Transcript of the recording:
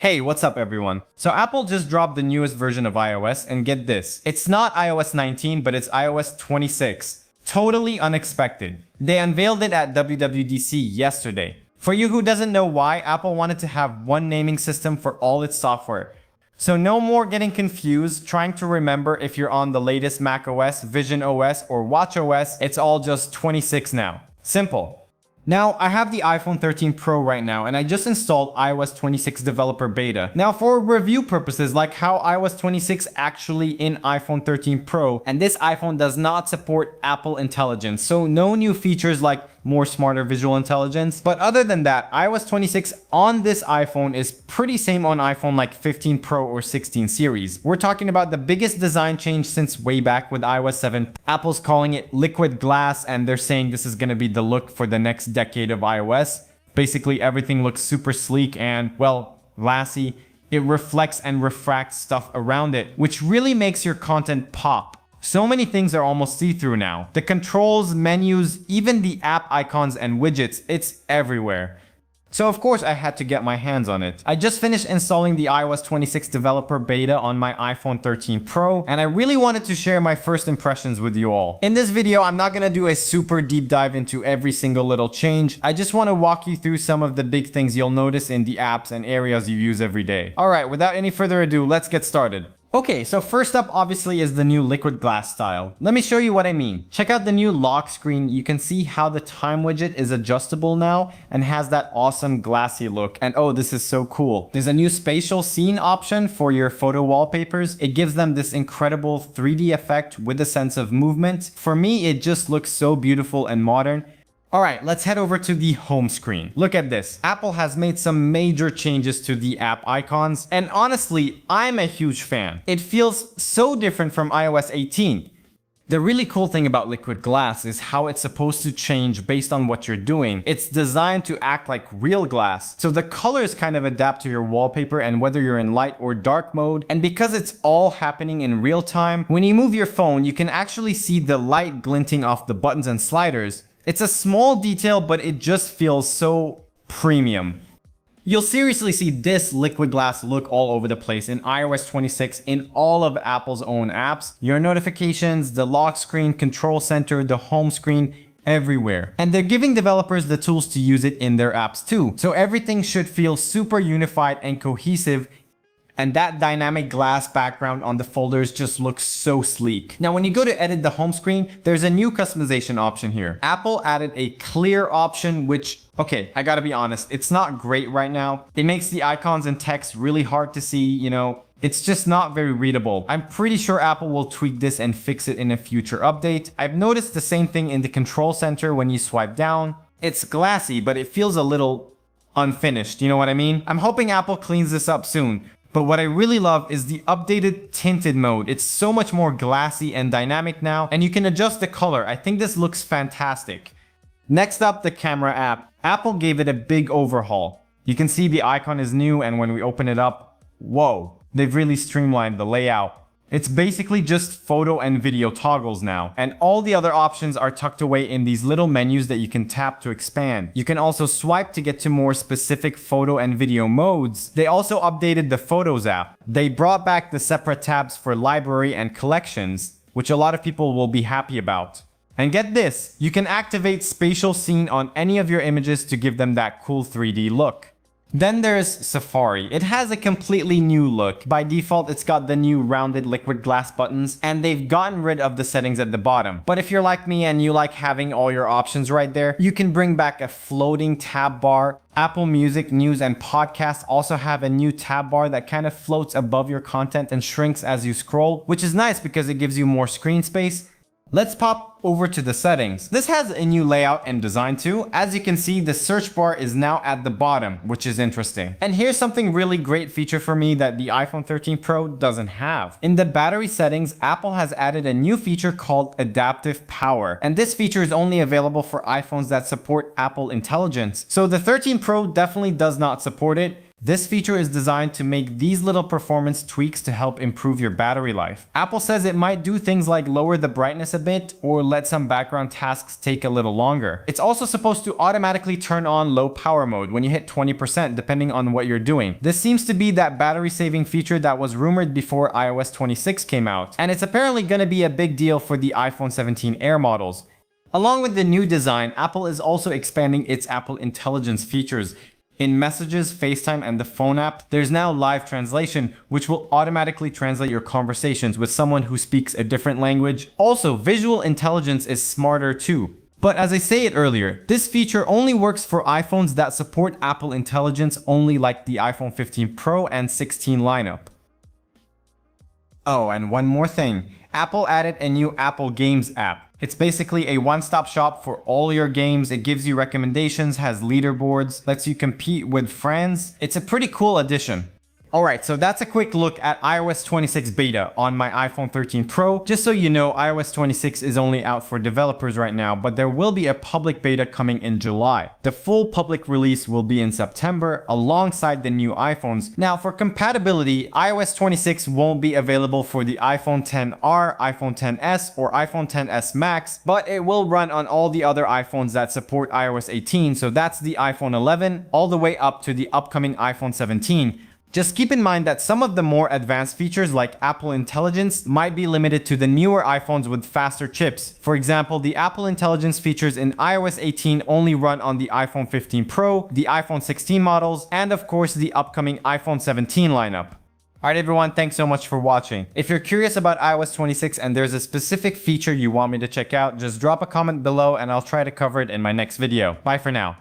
Hey, what's up everyone? So Apple just dropped the newest version of iOS and get this. It's not iOS 19, but it's iOS 26. Totally unexpected. They unveiled it at WWDC yesterday. For you who doesn't know why, Apple wanted to have one naming system for all its software. So no more getting confused, trying to remember if you're on the latest macOS, Vision OS, or watchOS. It's all just 26 now. Simple. Now, I have the iPhone 13 Pro right now, and I just installed iOS 26 Developer Beta. Now, for review purposes, like how iOS 26 actually in iPhone 13 Pro, and this iPhone does not support Apple Intelligence, so no new features like more smarter visual intelligence. But other than that, iOS 26 on this iPhone is pretty same on iPhone like 15 Pro or 16 series. We're talking about the biggest design change since way back with iOS 7. Apple's calling it liquid glass, and they're saying this is going to be the look for the next decade of iOS. Basically, everything looks super sleek and, well, glassy. It reflects and refracts stuff around it, which really makes your content pop. So many things are almost see-through now. The controls, menus, even the app icons and widgets, it's everywhere. So of course I had to get my hands on it. I just finished installing the iOS 26 Developer Beta on my iPhone 13 Pro, and I really wanted to share my first impressions with you all. In this video, I'm not gonna do a super deep dive into every single little change. I just want to walk you through some of the big things you'll notice in the apps and areas you use every day. Alright, without any further ado, let's get started. Okay, so first up obviously is the new liquid glass style. Let me show you what I mean. Check out the new lock screen. You can see how the time widget is adjustable now and has that awesome glassy look. And oh, this is so cool. There's a new spatial scene option for your photo wallpapers. It gives them this incredible 3D effect with a sense of movement. For me, it just looks so beautiful and modern. Alright, let's head over to the home screen. Look at this. Apple has made some major changes to the app icons, and honestly, I'm a huge fan. It feels so different from iOS 18. The really cool thing about liquid glass is how it's supposed to change based on what you're doing. It's designed to act like real glass. So the colors kind of adapt to your wallpaper and whether you're in light or dark mode. And because it's all happening in real time, when you move your phone, you can actually see the light glinting off the buttons and sliders. It's a small detail, but it just feels so premium. You'll seriously see this liquid glass look all over the place in iOS 26 in all of Apple's own apps. Your notifications, the lock screen, control center, the home screen, everywhere. And they're giving developers the tools to use it in their apps too. So everything should feel super unified and cohesive. And that dynamic glass background on the folders just looks so sleek. Now, when you go to edit the home screen, there's a new customization option here. Apple added a clear option, which, okay, I gotta be honest, it's not great right now. It makes the icons and text really hard to see, it's just not very readable. I'm pretty sure Apple will tweak this and fix it in a future update. I've noticed the same thing in the control center when you swipe down. It's glassy, but it feels a little unfinished, you know what I mean? I'm hoping Apple cleans this up soon. But what I really love is the updated tinted mode. It's so much more glassy and dynamic now, and you can adjust the color. I think this looks fantastic. Next up, the camera app. Apple gave it a big overhaul. You can see the icon is new, and when we open it up, whoa, they've really streamlined the layout. It's basically just photo and video toggles now, and all the other options are tucked away in these little menus that you can tap to expand. You can also swipe to get to more specific photo and video modes. They also updated the Photos app. They brought back the separate tabs for library and collections, which a lot of people will be happy about. And get this, you can activate spatial scene on any of your images to give them that cool 3D look. Then there's Safari. It has a completely new look. By default, it's got the new rounded liquid glass buttons, and they've gotten rid of the settings at the bottom. But if you're like me and you like having all your options right there, you can bring back a floating tab bar. Apple Music, News, and Podcasts also have a new tab bar that kind of floats above your content and shrinks as you scroll, which is nice because it gives you more screen space. Let's pop over to the settings. This has a new layout and design too. As you can see, the search bar is now at the bottom, which is interesting. And here's something really great feature for me that the iPhone 13 Pro doesn't have. In the battery settings, Apple has added a new feature called Adaptive Power. And this feature is only available for iPhones that support Apple Intelligence. So the 13 Pro definitely does not support it. This feature is designed to make these little performance tweaks to help improve your battery life. Apple says it might do things like lower the brightness a bit or let some background tasks take a little longer. It's also supposed to automatically turn on low power mode when you hit 20% depending on what you're doing. This seems to be that battery saving feature that was rumored before iOS 26 came out, and it's apparently going to be a big deal for the iPhone 17 Air models. Along with the new design, Apple is also expanding its Apple Intelligence features. In Messages, FaceTime, and the Phone app, there's now live translation, which will automatically translate your conversations with someone who speaks a different language. Also, visual intelligence is smarter too. But as I said earlier, this feature only works for iPhones that support Apple Intelligence only, like the iPhone 15 Pro and 16 lineup. Oh, and one more thing. Apple added a new Apple Games app. It's basically a one-stop shop for all your games. It gives you recommendations, has leaderboards, lets you compete with friends. It's a pretty cool addition. Alright, so that's a quick look at iOS 26 beta on my iPhone 13 Pro. Just so you know, iOS 26 is only out for developers right now, but there will be a public beta coming in July. The full public release will be in September alongside the new iPhones. Now, for compatibility, iOS 26 won't be available for the iPhone XR, iPhone XS, or iPhone XS Max, but it will run on all the other iPhones that support iOS 18, so that's the iPhone 11 all the way up to the upcoming iPhone 17. Just keep in mind that some of the more advanced features like Apple Intelligence might be limited to the newer iPhones with faster chips. For example, the Apple Intelligence features in iOS 18 only run on the iPhone 15 Pro, the iPhone 16 models, and of course the upcoming iPhone 17 lineup. Alright everyone, thanks so much for watching. If you're curious about iOS 26 and there's a specific feature you want me to check out, just drop a comment below and I'll try to cover it in my next video. Bye for now.